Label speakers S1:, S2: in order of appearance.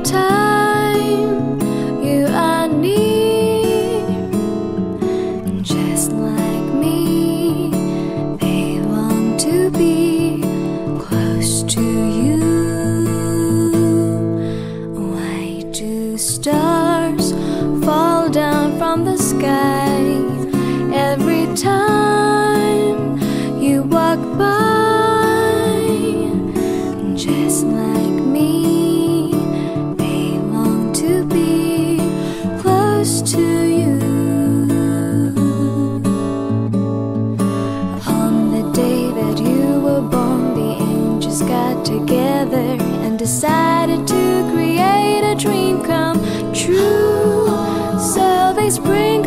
S1: time you are near. Just like me, they want to be close to you. Why do stars fall down from the sky every time you walk by? Just like me, they want to be close to you. On the day that you were born, the angels got together and decided to create a dream come true. So they spring